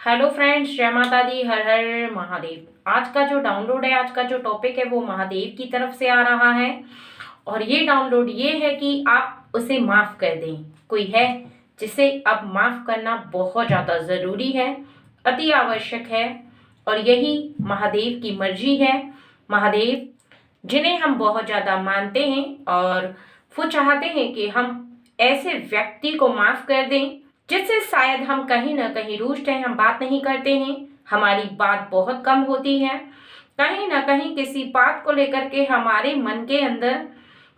Hello friends, जय माता दी, हर हर महादेव। आज का जो डाउनलोड है, आज का जो टॉपिक है वो महादेव की तरफ से आ रहा है। और ये डाउनलोड ये है कि आप उसे माफ कर दें। कोई है जिसे अब माफ करना बहुत ज़्यादा ज़रूरी है, अति आवश्यक है। और यही महादेव की मर्जी है। महादेव जिन्हें हम बहुत ज़्यादा मानते हैं, और वो चाहते हैं कि हम ऐसे व्यक्ति को माफ कर दें जिससे शायद हम कहीं ना कहीं रूष्ट हैं, हम बात नहीं करते हैं, हमारी बात बहुत कम होती है। कहीं ना कहीं किसी बात को लेकर के हमारे मन के अंदर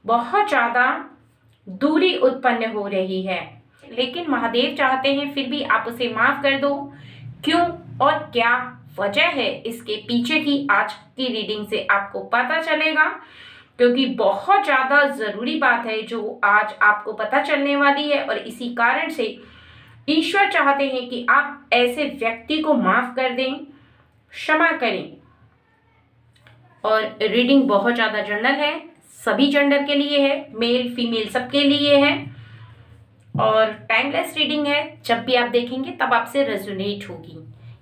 बहुत ज़्यादा दूरी उत्पन्न हो रही है, लेकिन महादेव चाहते हैं फिर भी आप उसे माफ कर दो। क्यों और क्या वजह है इसके पीछे की, आज की रीडिंग से आपको पता चलेगा। क्योंकि बहुत ज़्यादा ज़रूरी बात है जो आज आपको पता चलने वाली है, और इसी कारण से ईश्वर चाहते हैं कि आप ऐसे व्यक्ति को माफ कर दें, क्षमा करें। और रीडिंग बहुत ज़्यादा जनरल है, सभी जेंडर के लिए है, मेल फीमेल सबके लिए है, और टाइमलेस रीडिंग है। जब भी आप देखेंगे तब आपसे रेजोनेट होगी।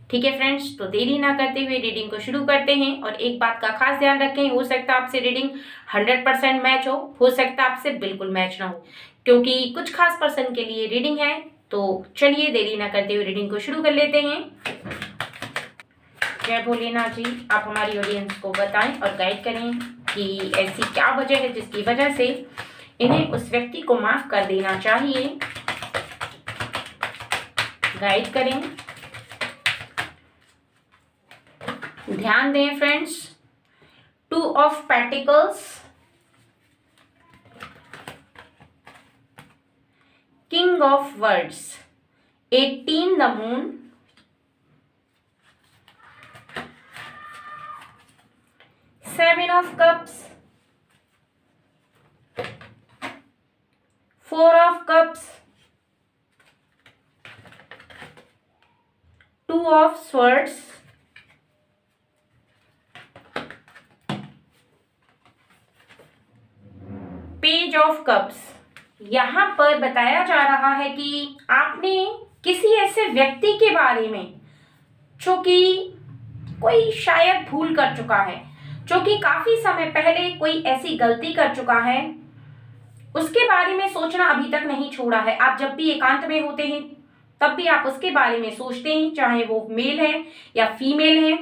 ठीक है फ्रेंड्स, तो देरी ना करते हुए रीडिंग को शुरू करते हैं। और एक बात का खास ध्यान रखें, हो सकता है आपसे रीडिंग 100% मैच हो सकता है आपसे बिल्कुल मैच ना हो, क्योंकि कुछ खास पर्सन के लिए रीडिंग है। तो चलिए देरी ना करते हुए रीडिंग को शुरू कर लेते हैं। जय भोलेनाथ जी, आप हमारी ऑडियंस को बताएं और गाइड करें कि ऐसी क्या वजह है जिसकी वजह से इन्हें उस व्यक्ति को माफ कर देना चाहिए। गाइड करें, ध्यान दें friends. 2 of pentacles, king of words, 18 the moon, 7 of cups, 4 of cups, 2 of swords, page of cups. यहाँ पर बताया जा रहा है कि आपने किसी ऐसे व्यक्ति के बारे में जो कि कोई शायद भूल कर चुका है, जो कि काफी समय पहले कोई ऐसी गलती कर चुका है, उसके बारे में सोचना अभी तक नहीं छोड़ा है। आप जब भी एकांत में होते हैं तब भी आप उसके बारे में सोचते हैं, चाहे वो मेल है या फीमेल है,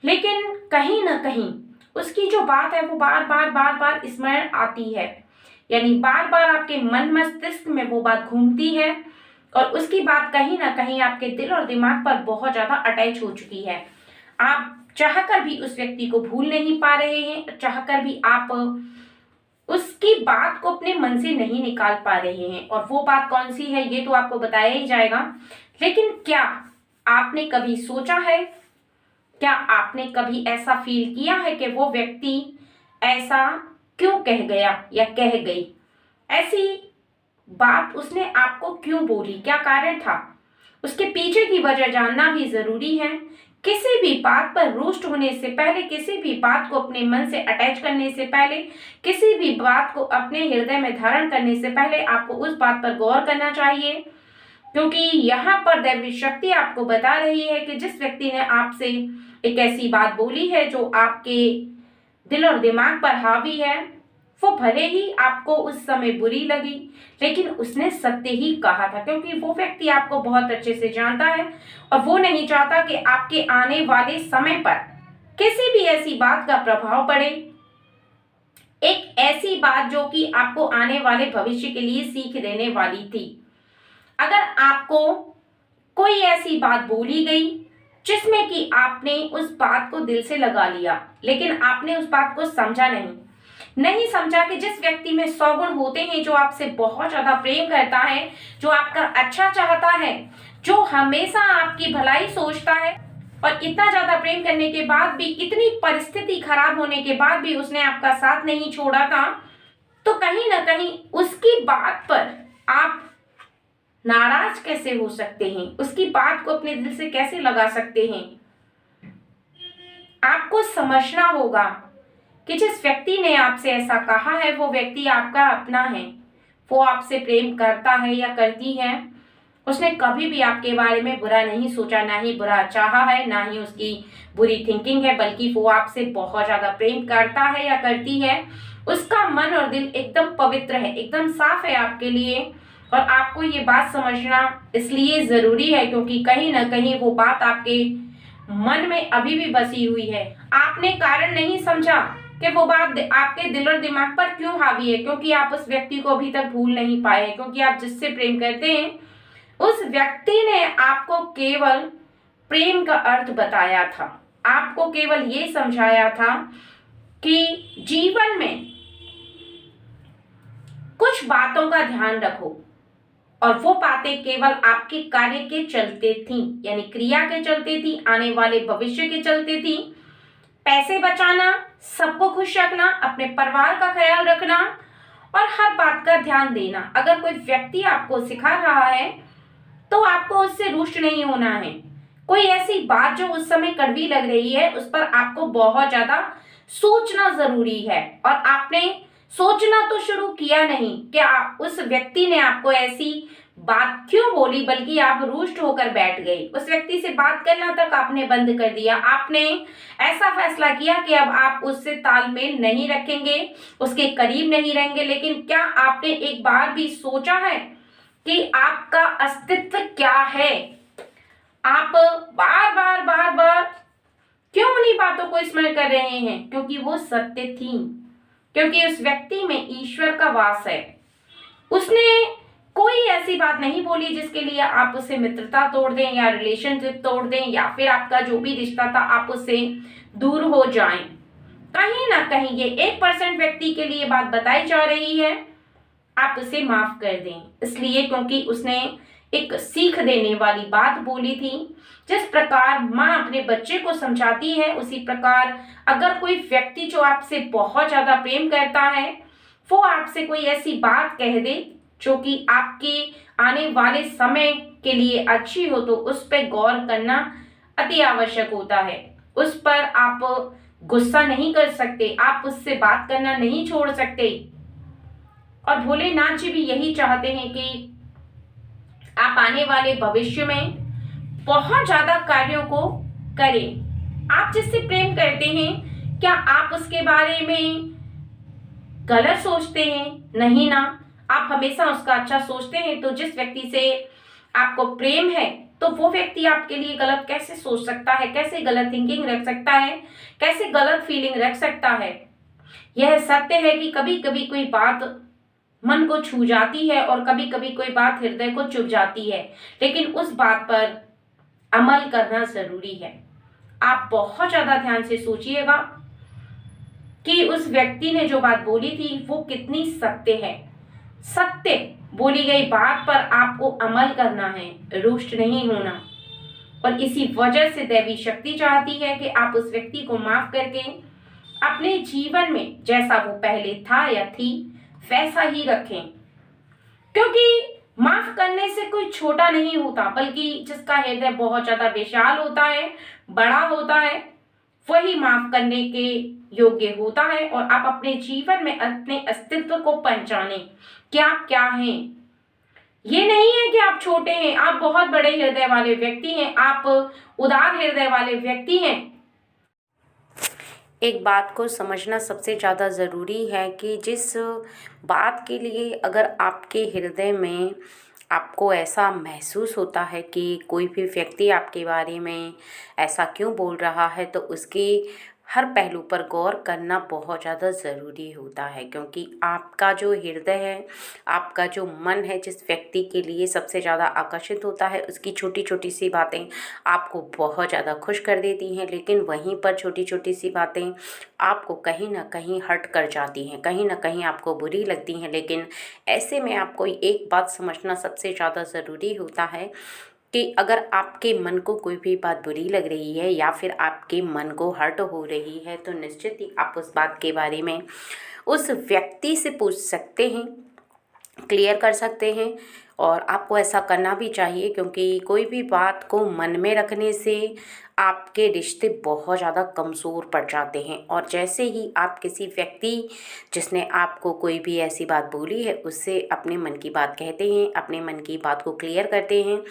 लेकिन कहीं ना कहीं उसकी जो बात है वो बार बार स्मरण आती है। यानी बार बार आपके मन मस्तिष्क में वो बात घूमती है, और उसकी बात कहीं ना कहीं आपके दिल और दिमाग पर बहुत ज्यादा अटैच हो चुकी है। आप चाहकर भी उस व्यक्ति को भूल नहीं पा रहे हैं, चाहकर भी आप उसकी बात को अपने मन से नहीं निकाल पा रहे हैं। और वो बात कौन सी है ये तो आपको बताया ही जाएगा, लेकिन क्या आपने कभी सोचा है, क्या आपने कभी ऐसा फील किया है कि वो व्यक्ति ऐसा क्यों कह गया या कह गई, ऐसी बात उसने आपको क्यों बोली, क्या कारण था, उसके पीछे की वजह जानना भी जरूरी है। किसी भी बात पर रुष्ट होने से पहले, किसी भी बात को अपने मन से अटैच करने से पहले, किसी भी बात को अपने हृदय में धारण करने से पहले आपको उस बात पर गौर करना चाहिए। क्योंकि यहाँ पर दैवी शक्ति आपको बता रही है कि जिस व्यक्ति ने आपसे एक ऐसी बात बोली है जो आपके दिल और दिमाग पर हावी है, वो भले ही आपको उस समय बुरी लगी, लेकिन उसने सत्य ही कहा था। क्योंकि वो व्यक्ति आपको बहुत अच्छे से जानता है, और वो नहीं चाहता कि आपके आने वाले समय पर किसी भी ऐसी बात का प्रभाव पड़े, एक ऐसी बात जो कि आपको आने वाले भविष्य के लिए सीख देने वाली थी। अगर आपको कोई ऐसी बात बोली गई जिसमें कि आपने उस बात को दिल से लगा लिया, लेकिन आपने उस बात को समझा नहीं समझा कि जिस व्यक्ति में 100 गुण होते हैं, जो आपसे बहुत ज्यादा प्रेम करता है, जो आपका अच्छा चाहता है, जो हमेशा आपकी भलाई सोचता है, और इतना ज्यादा प्रेम करने के बाद भी, इतनी परिस्थिति खराब होने के बाद भी उसने आपका साथ नहीं छोड़ा था, तो कहीं ना कहीं उसकी बात पर आप नाराज कैसे हो सकते हैं, उसकी बात को अपने दिल से कैसे लगा सकते हैं। आपको समझना होगा कि जिस व्यक्ति ने आपसे ऐसा कहा है वो व्यक्ति आपका अपना है, वो आपसे प्रेम करता है या करती है, उसने कभी भी आपके बारे में बुरा नहीं सोचा, ना ही बुरा चाहा है, ना ही उसकी बुरी थिंकिंग है, बल्कि वो आपसे बहुत ज्यादा प्रेम करता है या करती है। उसका मन और दिल एकदम पवित्र है, एकदम साफ है आपके लिए। और आपको ये बात समझना इसलिए जरूरी है क्योंकि कहीं ना कहीं वो बात आपके मन में अभी भी बसी हुई है। आपने कारण नहीं समझा कि वो बात आपके दिल और दिमाग पर क्यों हावी है, क्योंकि आप उस व्यक्ति को अभी तक भूल नहीं पाए, क्योंकि आप जिससे प्रेम करते हैं उस व्यक्ति ने आपको केवल प्रेम का अर्थ बताया था। आपको केवल ये समझाया था कि जीवन में कुछ बातों का ध्यान रखो, और वो बातें केवल आपके कार्य के चलते थी, यानी क्रिया के चलते थी, आने वाले भविष्य के चलते थी। पैसे बचाना, सबको खुश रखना, अपने परिवार का ख्याल रखना और हर बात का ध्यान देना। अगर कोई व्यक्ति आपको सिखा रहा है तो आपको उससे रुष्ट नहीं होना है। कोई ऐसी बात जो उस समय कड़वी लग रही है उस पर आपको बहुत ज्यादा सोचना जरूरी है, और आपने सोचना तो शुरू किया नहीं कि उस व्यक्ति ने आपको ऐसी बात क्यों बोली, बल्कि आप रुष्ट होकर बैठ गए। उस व्यक्ति से बात करना तक आपने बंद कर दिया। आपने ऐसा फैसला किया कि अब आप उससे तालमेल नहीं रखेंगे, उसके करीब नहीं रहेंगे। लेकिन क्या आपने एक बार भी सोचा है कि आपका अस्तित्व क्या है? आप बार बार क्यों उन्हीं बातों को स्मरण कर रहे हैं? क्योंकि वो सत्य थी, क्योंकि उस व्यक्ति में ईश्वर का वास है। उसने कोई ऐसी बात नहीं बोली जिसके लिए आप उससे मित्रता तोड़ दें या रिलेशनशिप तोड़ दें, या फिर आपका जो भी रिश्ता था आप उससे दूर हो जाएं। कहीं ना कहीं ये 1% व्यक्ति के लिए बात बताई जा रही है, आप उसे माफ कर दें, इसलिए क्योंकि उसने एक सीख देने वाली बात बोली थी। जिस प्रकार माँ अपने बच्चे को समझाती है, उसी प्रकार अगर कोई व्यक्ति जो आपसे बहुत ज्यादा प्रेम करता है वो आपसे कोई ऐसी बात कह दे जो कि आपके आने वाले समय के लिए अच्छी हो, तो उस पर गौर करना अति आवश्यक होता है। उस पर आप गुस्सा नहीं कर सकते, आप उससे बात करना नहीं छोड़ सकते। और भोलेनाथ जी भी यही चाहते हैं कि आप आने वाले भविष्य में बहुत ज्यादा कार्यों को करें। आप जिससे प्रेम करते हैं, क्या आप उसके बारे में गलत सोचते हैं? नहीं ना, आप हमेशा उसका अच्छा सोचते हैं। तो जिस व्यक्ति से आपको प्रेम है तो वो व्यक्ति आपके लिए गलत कैसे सोच सकता है, कैसे गलत थिंकिंग रख सकता है, कैसे गलत फीलिंग रख सकता है? यह सत्य है कि कभी कभी कोई बात मन को छू जाती है और कभी कभी कोई बात हृदय को चुभ जाती है, लेकिन उस बात पर अमल करना जरूरी है। आप बहुत ज्यादा ध्यान से सोचिएगा कि उस व्यक्ति ने जो बात बोली थी वो कितनी सत्य है। सत्य बोली गई बात पर आपको अमल करना है, रुष्ट नहीं होना। और इसी वजह से दैवी शक्ति चाहती है कि आप उस व्यक्ति को माफ करके अपने जीवन में जैसा वो पहले था या थी वैसा ही रखें, क्योंकि माफ करने से कोई छोटा नहीं होता, बल्कि जिसका हृदय बहुत ज्यादा विशाल होता है, बड़ा होता है, वही माफ करने के योग्य होता है। और आप अपने जीवन में अपने अस्तित्व को पहचानें कि आप क्या हैं। ये नहीं है कि आप छोटे हैं, आप बहुत बड़े हृदय वाले व्यक्ति हैं, आप उदार हृदय वाले व्यक्ति हैं। एक बात को समझना सबसे ज़्यादा ज़रूरी है कि जिस बात के लिए अगर आपके हृदय में आपको ऐसा महसूस होता है कि कोई भी व्यक्ति आपके बारे में ऐसा क्यों बोल रहा है, तो उसके हर पहलू पर गौर करना बहुत ज़्यादा ज़रूरी होता है। क्योंकि आपका जो हृदय है, आपका जो मन है, जिस व्यक्ति के लिए सबसे ज़्यादा आकर्षित होता है, उसकी छोटी छोटी सी बातें आपको बहुत ज़्यादा खुश कर देती हैं। लेकिन वहीं पर छोटी छोटी सी बातें आपको कहीं ना कहीं हर्ट कर जाती हैं, कहीं ना कहीं आपको बुरी लगती हैं। लेकिन ऐसे में आपको एक बात समझना सबसे ज़्यादा ज़रूरी होता है कि अगर आपके मन को कोई भी बात बुरी लग रही है या फिर आपके मन को हर्ट हो रही है, तो निश्चित ही आप उस बात के बारे में उस व्यक्ति से पूछ सकते हैं, क्लियर कर सकते हैं। और आपको ऐसा करना भी चाहिए, क्योंकि कोई भी बात को मन में रखने से आपके रिश्ते बहुत ज़्यादा कमज़ोर पड़ जाते हैं। और जैसे ही आप किसी व्यक्ति जिसने आपको कोई भी ऐसी बात बोली है उससे अपने मन की बात कहते हैं, अपने मन की बात को क्लियर करते हैं,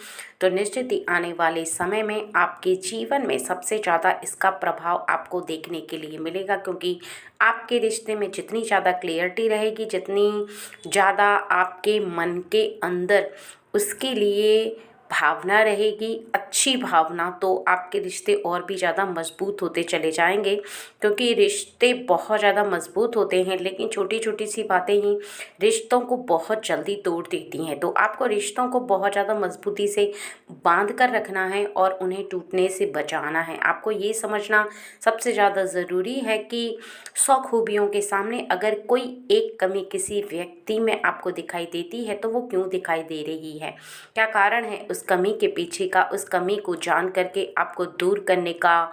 तो निश्चित ही आने वाले समय में आपके जीवन में सबसे ज़्यादा इसका प्रभाव आपको देखने के लिए मिलेगा। क्योंकि आपके रिश्ते में जितनी ज़्यादा क्लियरिटी रहेगी, जितनी ज़्यादा आपके मन के अंदर उसके लिए भावना रहेगी, अच्छी भावना, तो आपके रिश्ते और भी ज़्यादा मजबूत होते चले जाएंगे। क्योंकि रिश्ते बहुत ज़्यादा मजबूत होते हैं, लेकिन छोटी छोटी सी बातें ही रिश्तों को बहुत जल्दी तोड़ देती हैं। तो आपको रिश्तों को बहुत ज़्यादा मजबूती से बांध कर रखना है और उन्हें टूटने से बचाना है। आपको ये समझना सबसे ज़्यादा ज़रूरी है कि 100 खूबियों के सामने अगर कोई एक कमी किसी व्यक्ति में आपको दिखाई देती है तो वो क्यों दिखाई दे रही है, क्या कारण है उस कमी के पीछे का। उस कमी को जान करके आपको दूर करने का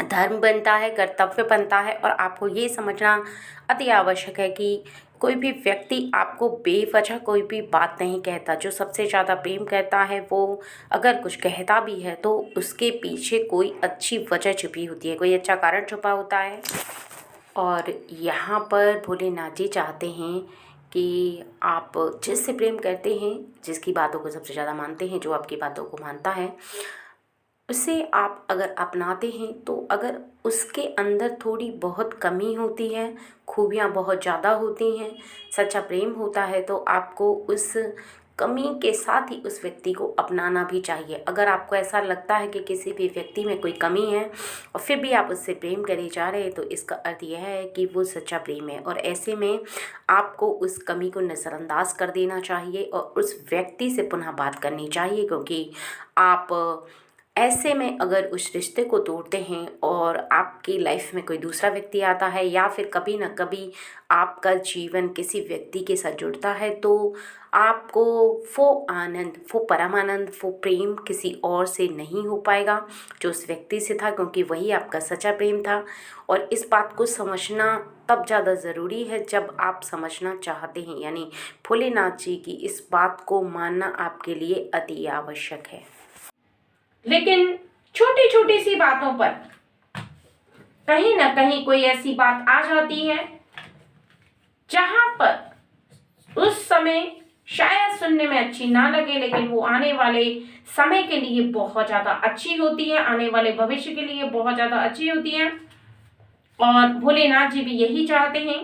धर्म बनता है, कर्तव्य बनता है। और आपको ये समझना अति आवश्यक है कि कोई भी व्यक्ति आपको बेवजह कोई भी बात नहीं कहता। जो सबसे ज़्यादा प्रेम करता है वो अगर कुछ कहता भी है तो उसके पीछे कोई अच्छी वजह छुपी होती है, कोई अच्छा कारण छुपा होता है। और यहाँ पर भोलेनाथ जी चाहते हैं कि आप जिससे प्रेम करते हैं, जिसकी बातों को सबसे ज़्यादा मानते हैं, जो आपकी बातों को मानता है, उसे आप अगर अपनाते हैं तो अगर उसके अंदर थोड़ी बहुत कमी होती है, खूबियाँ बहुत ज़्यादा होती हैं, सच्चा प्रेम होता है, तो आपको उस कमी के साथ ही उस व्यक्ति को अपनाना भी चाहिए। अगर आपको ऐसा लगता है कि किसी भी व्यक्ति में कोई कमी है और फिर भी आप उससे प्रेम करे जा रहे हैं, तो इसका अर्थ यह है कि वो सच्चा प्रेम है। और ऐसे में आपको उस कमी को नज़रअंदाज कर देना चाहिए और उस व्यक्ति से पुनः बात करनी चाहिए। क्योंकि आप ऐसे में अगर उस रिश्ते को तोड़ते हैं और आपकी लाइफ में कोई दूसरा व्यक्ति आता है या फिर कभी ना कभी आपका जीवन किसी व्यक्ति के साथ जुड़ता है, तो आपको वो आनंद, वो परमानंद, वो प्रेम किसी और से नहीं हो पाएगा जो उस व्यक्ति से था, क्योंकि वही आपका सच्चा प्रेम था। और इस बात को समझना तब ज़्यादा ज़रूरी है जब आप समझना चाहते हैं, यानी भोलेनाथ जी की इस बात को मानना आपके लिए अति आवश्यक है। लेकिन छोटी छोटी सी बातों पर कहीं ना कहीं कोई ऐसी बात आ जाती है जहां पर उस समय शायद सुनने में अच्छी ना लगे, लेकिन वो आने वाले समय के लिए बहुत ज्यादा अच्छी होती है, आने वाले भविष्य के लिए बहुत ज्यादा अच्छी होती है। और भोलेनाथ जी भी यही चाहते हैं।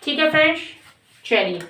ठीक है फ्रेंड्स, चलिए